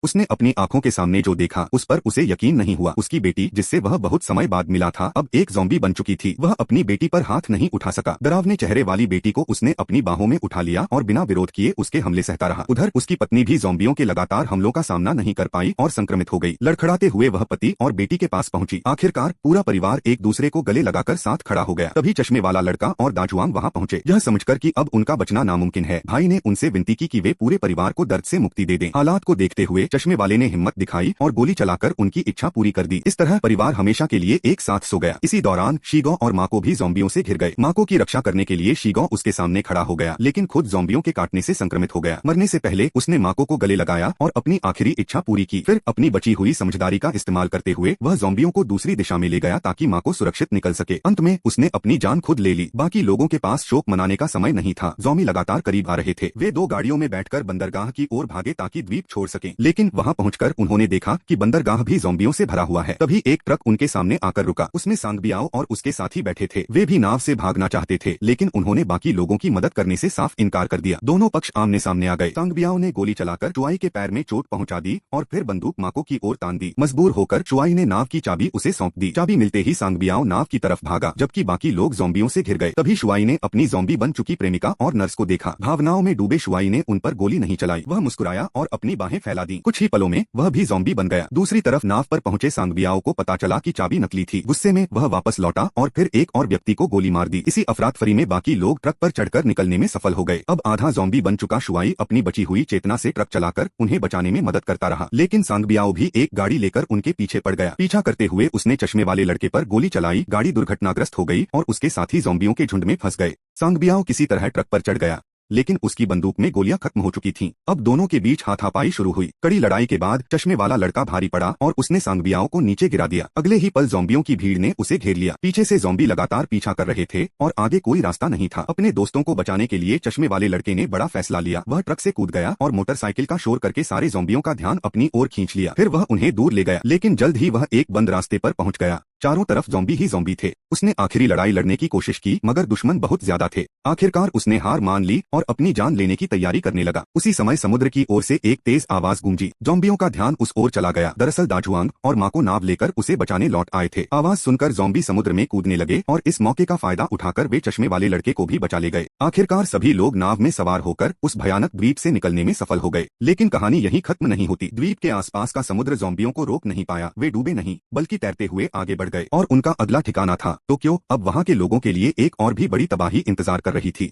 उसने अपनी आंखों के सामने जो देखा उस पर उसे यकीन नहीं हुआ। उसकी बेटी जिससे वह बहुत समय बाद मिला था अब एक ज़ॉम्बी बन चुकी थी। वह अपनी बेटी पर हाथ नहीं उठा सका। डरावने चेहरे वाली बेटी को उसने अपनी बाहों में उठा लिया और बिना विरोध किए उसके हमले सहता रहा। उधर उसकी पत्नी भी ज़ॉम्बियों के लगातार हमलों का सामना नहीं कर पाई और संक्रमित हो गई। लड़खड़ाते हुए वह पति और बेटी के पास पहुंची। आखिरकार पूरा परिवार एक दूसरे को गले लगाकर साथ खड़ा हो गया। तभी चश्मे वाला लड़का और दाजुआंग वहां पहुंचे। यह समझकर कि अब उनका बचना नामुमकिन है, भाई ने उनसे विनती की कि वे पूरे परिवार को दर्द से मुक्ति दे दें। हालात को देखते हुए चश्मे वाले ने हिम्मत दिखाई और गोली चलाकर उनकी इच्छा पूरी कर दी। इस तरह परिवार हमेशा के लिए एक साथ सो गया। इसी दौरान शीगो और माको भी ज़ॉम्बियों से घिर गए। माको की रक्षा करने के लिए शीगो उसके सामने खड़ा हो गया, लेकिन खुद ज़ॉम्बियों के काटने से संक्रमित हो गया। मरने से पहले उसने माको को गले लगाया और अपनी आखिरी इच्छा पूरी की। फिर अपनी बची हुई समझदारी का इस्तेमाल करते हुए वह ज़ॉम्बियों को दूसरी दिशा में ले गया ताकि माको सुरक्षित निकल सके। अंत में उसने अपनी जान खुद ले ली। बाकी लोगों के पास शोक मनाने का समय नहीं था। ज़ॉम्बी लगातार करीब आ रहे थे। वे 2 गाड़ियों में बैठकर बंदरगाह की ओर भागे ताकि द्वीप छोड़ सकें, लेकिन वहां पहुंचकर उन्होंने देखा कि बंदरगाह भी ज़ॉम्बियों से भरा हुआ है। तभी एक ट्रक उनके सामने आकर रुका। उसमें सांगबियाओ और उसके साथी बैठे थे। वे भी नाव से भागना चाहते थे, लेकिन उन्होंने बाकी लोगों की मदद करने से साफ इनकार कर दिया। दोनों पक्ष आमने सामने आ गए। सांगबियाओ ने गोली चलाकर चुआई के पैर में चोट पहुंचा दी और फिर बंदूक माको की ओर तान दी। मजबूर होकर चुआई ने नाव की चाबी उसे सौंप दी। चाबी मिलते ही सांगबियाओ नाव की तरफ भागा, जबकि बाकी लोग ज़ॉम्बियों से घिर गए। तभी शुआई ने अपनी ज़ॉम्बी बन चुकी प्रेमिका और नर्स को देखा। भावनाओं में डूबे शुआई ने उन पर गोली नहीं चलाई। वह मुस्कुराया और अपनी बाहें फैला दी। कुछ ही पलों में वह भी ज़ॉम्बी बन गया। दूसरी तरफ नाव पर पहुंचे सांगबियाओ को पता चला कि चाबी नकली थी। गुस्से में वह वापस लौटा और फिर एक और व्यक्ति को गोली मार दी। इसी अफरातफरी में बाकी लोग ट्रक पर चढ़कर निकलने में सफल हो गए। अब आधा ज़ॉम्बी बन चुका शुआई अपनी बची हुई चेतना से ट्रक चलाकर उन्हें बचाने में मदद करता रहा, लेकिन सांगबियाओ भी एक गाड़ी लेकर उनके पीछे पड़ गया। पीछा करते हुए उसने चश्मे वाले लड़के पर गोली चलाई। गाड़ी दुर्घटनाग्रस्त हो गई और उसके साथी ज़ॉम्बियों के झुंड में फंस गए। सांगबियाओ किसी तरह ट्रक पर चढ़ गया, लेकिन उसकी बंदूक में गोलियां खत्म हो चुकी थीं। अब दोनों के बीच हाथापाई शुरू हुई। कड़ी लड़ाई के बाद चश्मे वाला लड़का भारी पड़ा और उसने सांगबियाओ को नीचे गिरा दिया। अगले ही पल ज़ॉम्बियों की भीड़ ने उसे घेर लिया। पीछे से ज़ॉम्बी लगातार पीछा कर रहे थे और आगे कोई रास्ता नहीं था। अपने दोस्तों को बचाने के लिए चश्मे वाले लड़के ने बड़ा फैसला लिया। वह ट्रक से कूद गया और मोटरसाइकिल का शोर करके सारे ज़ॉम्बियों का ध्यान अपनी ओर खींच लिया। फिर वह उन्हें दूर ले गया, लेकिन जल्द ही वह एक बंद रास्ते पर पहुंच गया। चारों तरफ ज़ॉम्बी ही ज़ॉम्बी थे। उसने आखिरी लड़ाई लड़ने की कोशिश की, मगर दुश्मन बहुत ज्यादा थे। आखिरकार उसने हार मान ली और अपनी जान लेने की तैयारी करने लगा। उसी समय समुद्र की ओर से एक तेज आवाज गूंजी। ज़ॉम्बियों का ध्यान उस ओर चला गया। दरअसल दाजुआंग और माको नाव लेकर उसे बचाने लौट आए थे। आवाज सुनकर ज़ॉम्बी समुद्र में कूदने लगे और इस मौके का फायदा उठाकर वे चश्मे वाले लड़के को भी बचा ले गए। आखिरकार सभी लोग नाव में सवार होकर उस भयानक द्वीप से निकलने में सफल हो गए। लेकिन कहानी यहीं खत्म नहीं होती। द्वीप के आसपास का समुद्र ज़ॉम्बियों को रोक नहीं पाया। वे डूबे नहीं, बल्कि तैरते हुए आगे बढ़ गए और उनका अगला ठिकाना था टोक्यो। अब वहां के लोगों के लिए एक और भी बड़ी तबाही इंतजार कर रही थी।